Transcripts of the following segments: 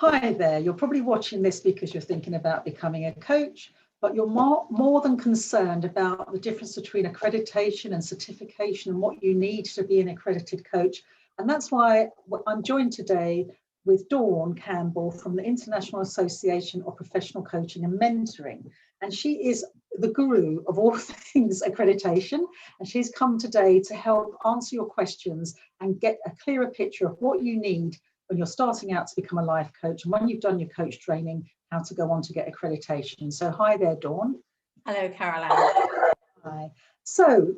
Hi there, you're probably watching this because you're thinking about becoming a coach, but you're more than concerned about the difference between accreditation and certification and what you need to be an accredited coach. And that's why I'm joined today with Dawn Campbell from the International Association of Professional Coaching and Mentoring. And she is the guru of all things accreditation. And she's come today to help answer your questions and get a clearer picture of what you need when you're starting out to become a life coach, and when you've done your coach training, how to go on to get accreditation. So hi there, Dawn. Hello, Carole. Hi. So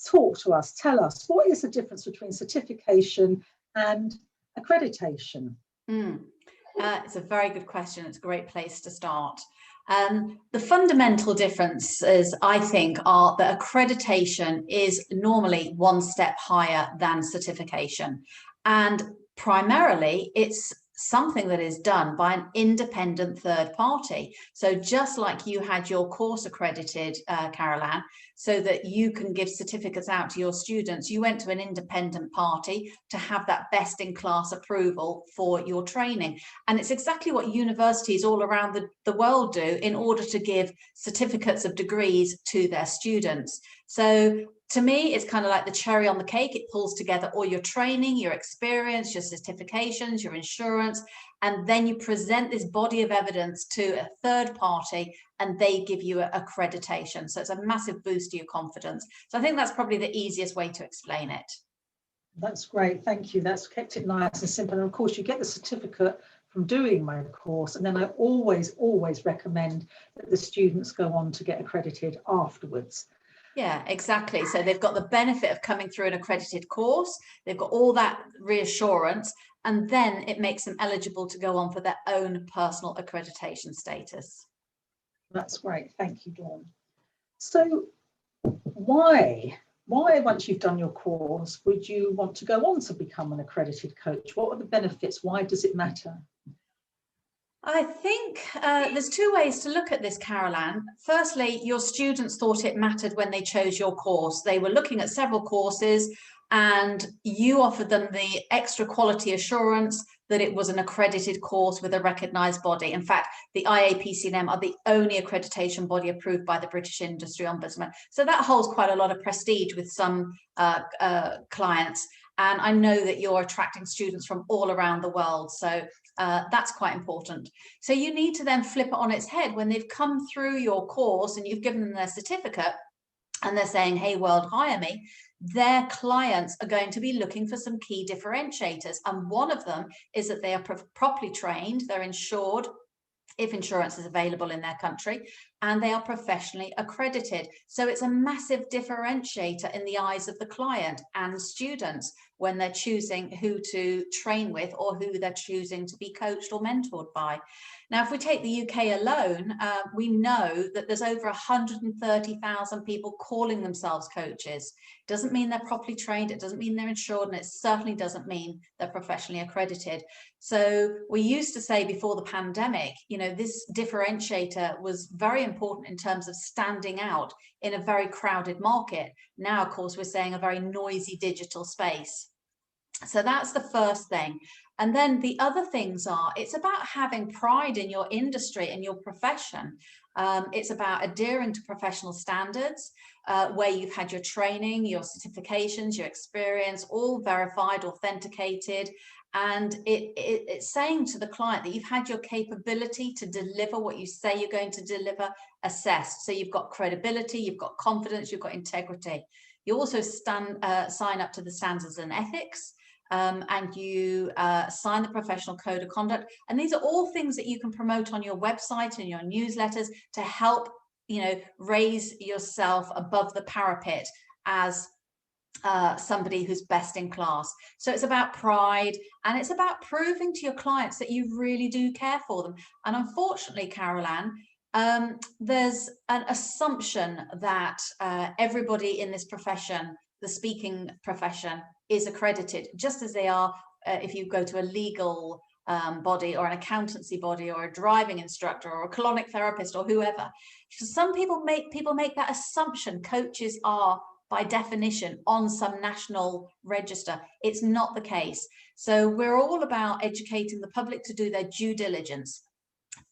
talk to us, tell us, what is the difference between certification and accreditation? It's a very good question. It's a great place to start. The fundamental differences, I think, are that accreditation is normally one step higher than certification. And primarily, it's something that is done by an independent third party. So just like you had your course accredited, Carole, so that you can give certificates out to your students, you went to an independent party to have that best in class approval for your training. And it's exactly what universities all around the world do in order to give certificates of degrees to their students. So to me, it's kind of like the cherry on the cake. It pulls together all your training, your experience, your certifications, your insurance, and then you present this body of evidence to a third party and they give you accreditation. So it's a massive boost to your confidence. So I think that's probably the easiest way to explain it. That's great, thank you. That's kept it nice and simple. And of course, you get the certificate from doing my course, and then I always recommend that the students go on to get accredited afterwards. Yeah, exactly. So they've got the benefit of coming through an accredited course. They've got all that reassurance, and then it makes them eligible to go on for their own personal accreditation status. That's great. Thank you, Dawn. So why, once you've done your course, would you want to go on to become an accredited coach? What are the benefits? Why does it matter? I think there's two ways to look at this, Carole. Firstly, your students thought it mattered when they chose your course. They were looking at several courses and you offered them the extra quality assurance that it was an accredited course with a recognised body. In fact, the IAPC&M are the only accreditation body approved by the British Industry Ombudsman. So that holds quite a lot of prestige with some clients. And I know that you're attracting students from all around the world. So that's quite important. So you need to then flip it on its head when they've come through your course and you've given them their certificate and they're saying, hey, world, hire me. Their clients are going to be looking for some key differentiators. And one of them is that they are properly trained, they're insured, if insurance is available in their country, and they are professionally accredited. So it's a massive differentiator in the eyes of the client and students when they're choosing who to train with or who they're choosing to be coached or mentored by. Now, if we take the UK alone, we know that there's over 130,000 people calling themselves coaches. It doesn't mean they're properly trained, it doesn't mean they're insured, and it certainly doesn't mean they're professionally accredited. So we used to say before the pandemic, you know, this differentiator was very important in terms of standing out in a very crowded market. Now, of course, we're saying a very noisy digital space. So that's the first thing. And then the other things are, it's about having pride in your industry and your profession. It's about adhering to professional standards where you've had your training, your certifications, your experience, all verified, authenticated. And it's saying to the client that you've had your capability to deliver what you say you're going to deliver assessed. So you've got credibility, you've got confidence, you've got integrity. You also sign up to the standards and ethics. And you sign the professional code of conduct. And these are all things that you can promote on your website and your newsletters to help, you know, raise yourself above the parapet as somebody who's best in class. So it's about pride and it's about proving to your clients that you really do care for them. And unfortunately, Carole, there's an assumption that everybody in this profession, the speaking profession, is accredited, just as they are if you go to a legal body or an accountancy body or a driving instructor or a colonic therapist or whoever. So some people make that assumption coaches are by definition on some national register. It's not the case. So we're all about educating the public to do their due diligence.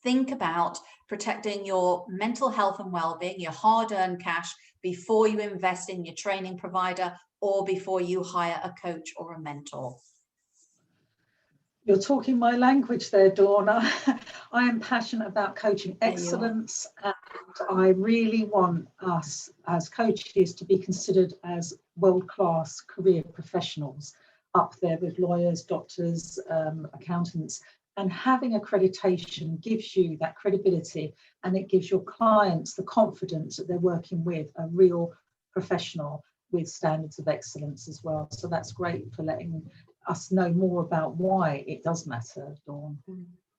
Think about protecting your mental health and well-being, your hard-earned cash, before you invest in your training provider or before you hire a coach or a mentor. You're talking my language there, Dawna. I am passionate about coaching excellence, and I really want us as coaches to be considered as world-class career professionals, up there with lawyers, doctors, accountants. And having accreditation gives you that credibility, and it gives your clients the confidence that they're working with a real professional with standards of excellence as well. So that's great for letting us know more about why it does matter, Dawn.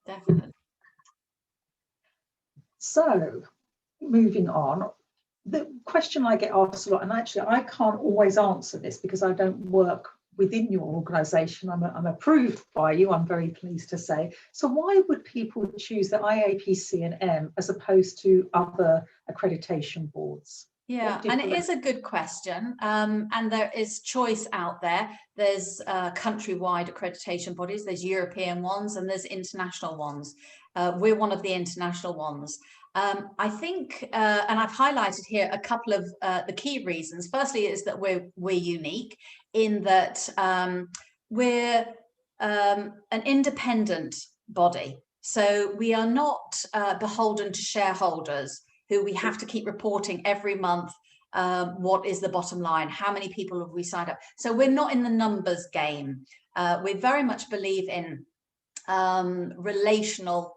Definitely. So moving on, the question I get asked a lot, and actually I can't always answer this because I don't work within your organisation. I'm approved by you, I'm very pleased to say. So why would people choose the IAPC&M as opposed to other accreditation boards? Yeah, and it is a good question, and there is choice out there. There's countrywide accreditation bodies, there's European ones, and there's international ones. We're one of the international ones. I think, and I've highlighted here a couple of the key reasons. Firstly is that we're unique in that we're an independent body. So we are not beholden to shareholders who we have to keep reporting every month what is the bottom line, how many people have we signed up. So we're not in the numbers game. We very much believe in relational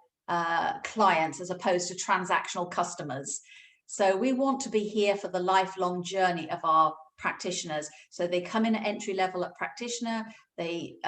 clients as opposed to transactional customers. So we want to be here for the lifelong journey of our practitioners. So they come in at entry level at practitioner, they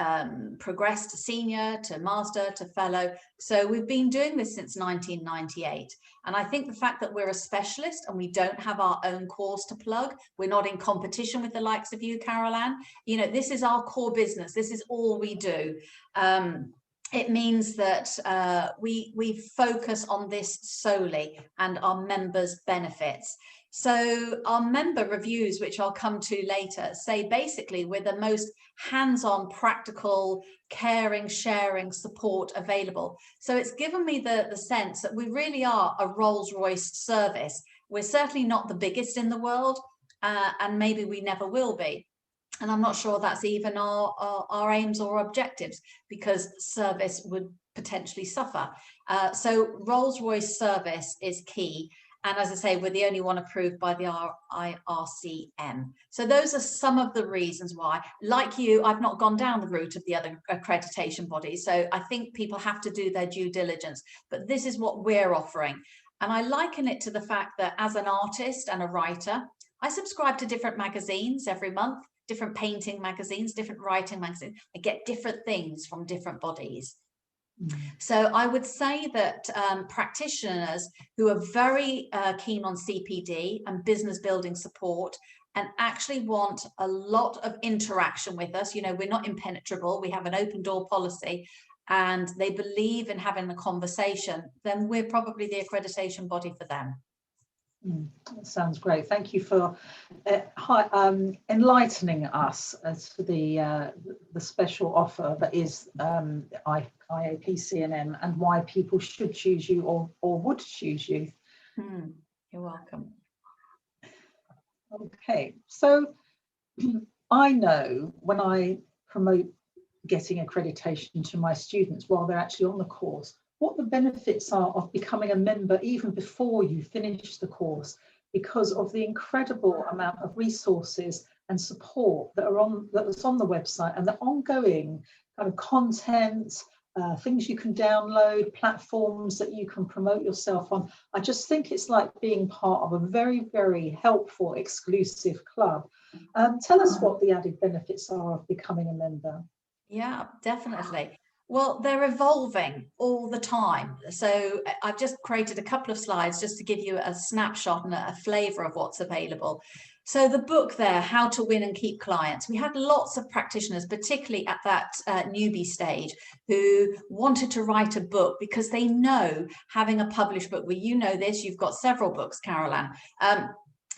progress to senior, to master, to fellow. So we've been doing this since 1998. And I think the fact that we're a specialist and we don't have our own course to plug, we're not in competition with the likes of you, Carole. You know, this is our core business. This is all we do. It means that we focus on this solely and our members' benefits. So our member reviews, which I'll come to later, say basically we're the most hands-on, practical, caring, sharing support available. So it's given me the sense that we really are a Rolls-Royce service. We're certainly not the biggest in the world, and maybe we never will be. And I'm not sure that's even our aims or objectives, because service would potentially suffer. So Rolls-Royce service is key. And as I say, we're the only one approved by the IAPCM. So those are some of the reasons why. Like you, I've not gone down the route of the other accreditation bodies. So I think people have to do their due diligence. But this is what we're offering. And I liken it to the fact that as an artist and a writer, I subscribe to different magazines every month, different painting magazines, different writing magazines. I get different things from different bodies. So I would say that practitioners who are very keen on CPD and business building support and actually want a lot of interaction with us, you know, we're not impenetrable, we have an open door policy, and they believe in having a conversation, then we're probably the accreditation body for them. That sounds great. Thank you for enlightening us as to the special offer that is IAPC&M and why people should choose you or would choose you. You're welcome. Okay, so I know when I promote getting accreditation to my students while they're actually on the course, what the benefits are of becoming a member even before you finish the course, because of the incredible amount of resources and support that's on the website, and the ongoing kind of content, things you can download, platforms that you can promote yourself on. I just think it's like being part of a very, very helpful, exclusive club. Tell us what the added benefits are of becoming a member. Yeah, definitely. Well, they're evolving all the time. So I've just created a couple of slides just to give you a snapshot and a flavour of what's available. So the book there, How to Win and Keep Clients, we had lots of practitioners, particularly at that newbie stage, who wanted to write a book because they know having a published book, well, you know this, you've got several books, Carole.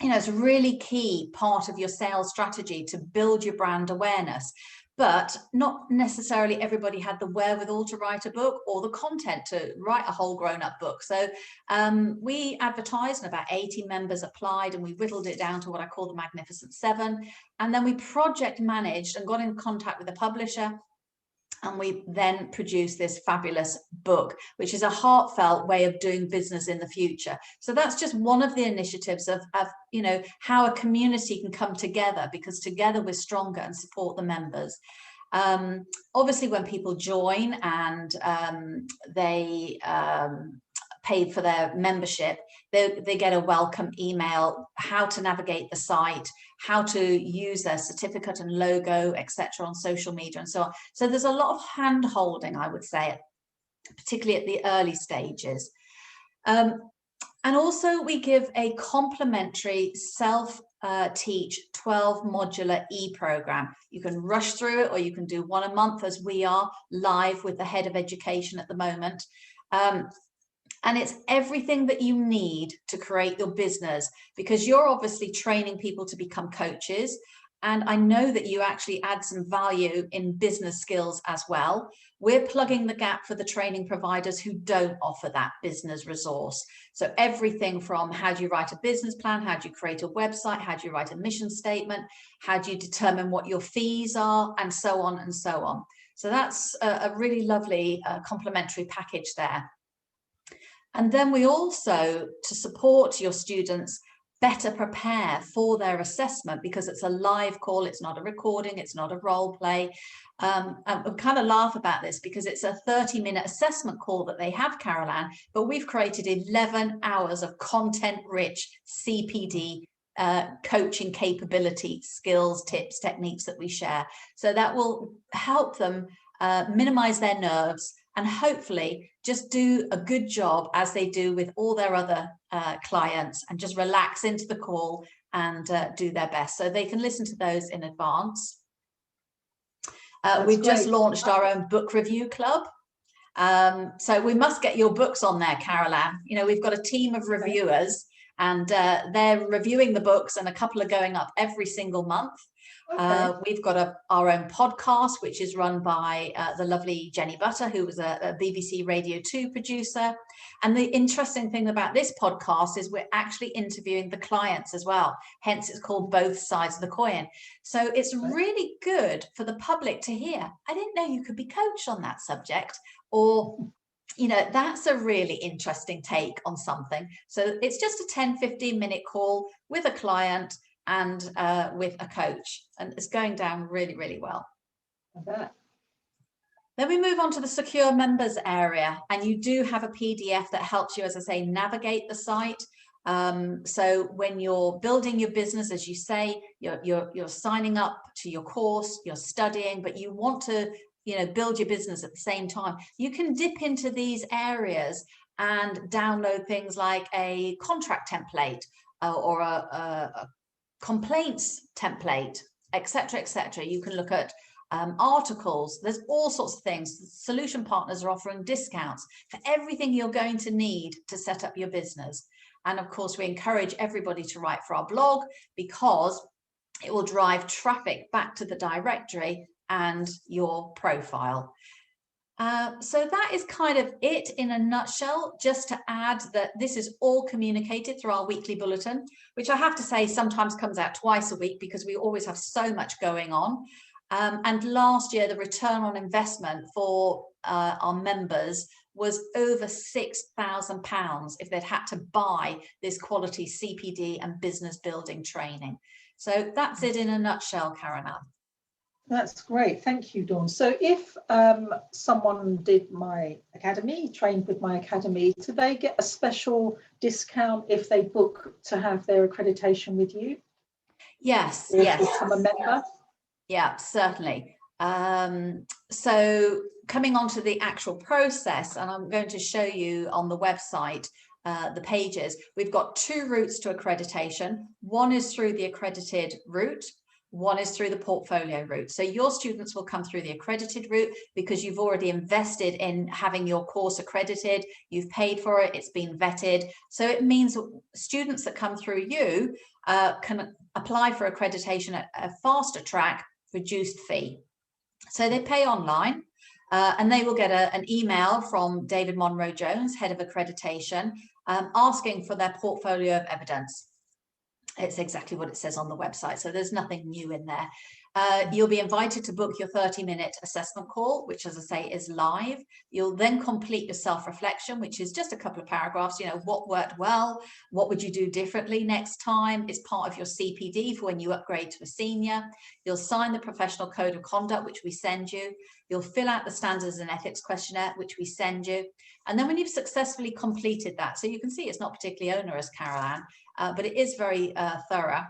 you know, it's a really key part of your sales strategy to build your brand awareness. But not necessarily everybody had the wherewithal to write a book or the content to write a whole grown-up book. So we advertised and about 80 members applied, and we whittled it down to what I call the Magnificent Seven. And then we project managed and got in contact with the publisher. And we then produced this fabulous book, which is a heartfelt way of doing business in the future. So that's just one of the initiatives of you know, how a community can come together, because together we're stronger, and support the members. Obviously, when people join and they pay for their membership, they get a welcome email, how to navigate the site, how to use their certificate and logo, etc., on social media and so on. So there's a lot of hand holding, I would say, particularly at the early stages. And also we give a complimentary self-teach 12 modular e-program. You can rush through it, or you can do one a month, as we are live with the head of education at the moment. And it's everything that you need to create your business, because you're obviously training people to become coaches. And I know that you actually add some value in business skills as well. We're plugging the gap for the training providers who don't offer that business resource. So everything from how do you write a business plan, how do you create a website, how do you write a mission statement, how do you determine what your fees are, and so on and so on. So that's a really lovely complimentary package there. And then we also, to support your students better prepare for their assessment, because it's a live call, it's not a recording, it's not a role play. And we kind of laugh about this because it's a 30-minute assessment call that they have, Carole, but we've created 11 hours of content-rich CPD coaching capability, skills, tips, techniques that we share. So that will help them minimize their nerves, and hopefully just do a good job, as they do with all their other clients, and just relax into the call and do their best. So they can listen to those in advance. We've just launched our own book review club. So we must get your books on there, Carole. You know, we've got a team of reviewers, and they're reviewing the books, and a couple are going up every single month. Okay. We've got our own podcast, which is run by the lovely Jenny Butter, who was a BBC Radio 2 producer. And the interesting thing about this podcast is we're actually interviewing the clients as well. Hence, it's called Both Sides of the Coin. So it's really good for the public to hear. I didn't know you could be coached on that subject, or, you know, that's a really interesting take on something. So it's just a 10-15 minute call with a client and with a coach, and it's going down really, really well. I bet. Then we move on to the secure members area, and you do have a PDF that helps you, as I say, navigate the site. So when you're building your business, as you say, you're signing up to your course, you're studying, but you want to, you know, build your business at the same time. You can dip into these areas and download things like a contract template or a complaints template, etc., etc. You can look at articles. There's all sorts of things. Solution partners are offering discounts for everything you're going to need to set up your business. And of course, we encourage everybody to write for our blog, because it will drive traffic back to the directory and your profile. So that is kind of it in a nutshell. Just to add that this is all communicated through our weekly bulletin, which I have to say sometimes comes out twice a week because we always have so much going on. And last year, the return on investment for our members was over £6,000 if they'd had to buy this quality CPD and business building training. So that's it in a nutshell, Carole. That's great. Thank you, Dawn. So if someone did my academy, trained with my academy, do they get a special discount if they book to have their accreditation with you? Yes, or yes. Become a member? Yeah, certainly. So coming on to the actual process, and I'm going to show you on the website the pages. We've got two routes to accreditation. One is through the accredited route. one is through the portfolio route. So your students will come through the accredited route because you've already invested in having your course accredited, you've paid for it, it's been vetted. So it means students that come through you can apply for accreditation at a faster track, reduced fee. So they pay online. And they will get an email from David Monroe-Jones, head of accreditation, asking for their portfolio of evidence. It's exactly what it says on the website, so there's nothing new in there. You'll be invited to book your 30-minute assessment call, which, as I say, is live. You'll then complete your self-reflection, which is just a couple of paragraphs. You know, what worked well, what would you do differently next time? It's part of your CPD for when you upgrade to a senior. You'll sign the professional code of conduct, which we send you. You'll fill out the standards and ethics questionnaire, which we send you. And then when you've successfully completed that, so you can see it's not particularly onerous, Carole, but it is very thorough.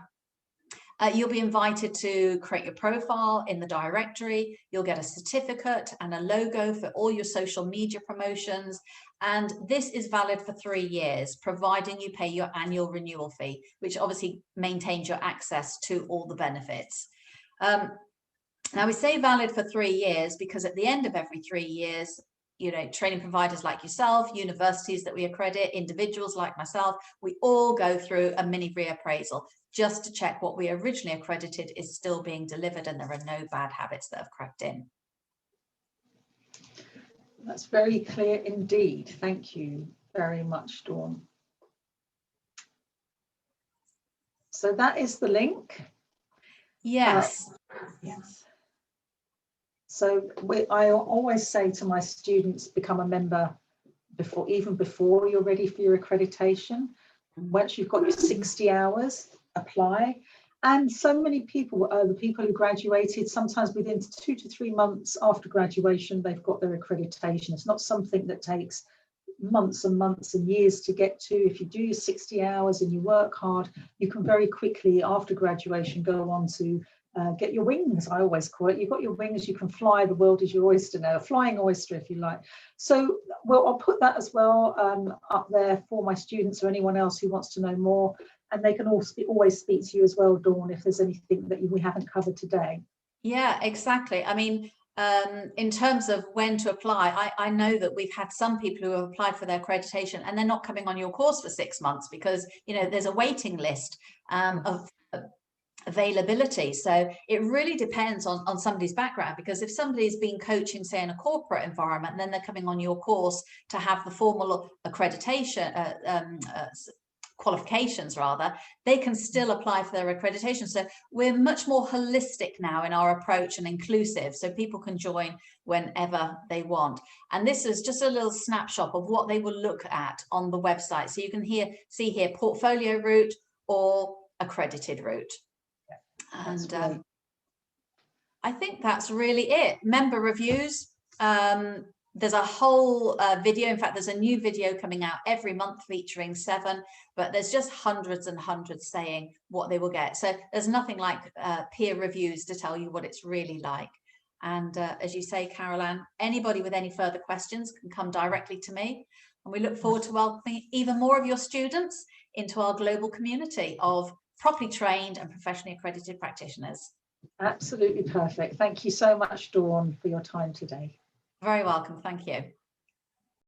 You'll be invited to create your profile in the directory. You'll get a certificate and a logo for all your social media promotions. And this is valid for 3 years, providing you pay your annual renewal fee, which obviously maintains your access to all the benefits. Now we say valid for 3 years because at the end of every 3 years, you know, training providers like yourself, universities that we accredit, individuals like myself, we all go through a mini reappraisal just to check what we originally accredited is still being delivered and there are no bad habits that have crept in. That's very clear indeed. Thank you very much, Dawn. So that is the link. Yes. Yes. So I always say to my students, become a member even before you're ready for your accreditation. Once you've got your 60 hours, apply. And so many people, the people who graduated, sometimes within 2 to 3 months after graduation, they've got their accreditation. It's not something that takes months and months and years to get to. If you do your 60 hours and you work hard, you can very quickly after graduation go on to get your wings, I always call it. You've got your wings, you can fly, the world is your oyster now, a flying oyster if you like. So, well, I'll put that as well up there for my students or anyone else who wants to know more. And they can always speak to you as well, Dawn, if there's anything that we haven't covered today. Yeah, exactly. I mean, in terms of when to apply, I know that we've had some people who have applied for their accreditation and they're not coming on your course for 6 months because, you know, there's a waiting list of availability. So it really depends on somebody's background, because if somebody's been coaching, say, in a corporate environment, and then they're coming on your course to have the formal accreditation, qualifications rather, they can still apply for their accreditation. So we're much more holistic now in our approach and inclusive, so people can join whenever they want. And this is just a little snapshot of what they will look at on the website. So you can see here portfolio route or accredited route. And I think that's really it. Member reviews. There's a whole video. In fact, there's a new video coming out every month featuring 7, but there's just hundreds and hundreds saying what they will get. So there's nothing like peer reviews to tell you what it's really like. And as you say, Carole, anybody with any further questions can come directly to me. And we look forward to welcoming even more of your students into our global community of properly trained and professionally accredited practitioners. Absolutely perfect. Thank you so much, Dawn, for your time today. Very welcome. Thank you.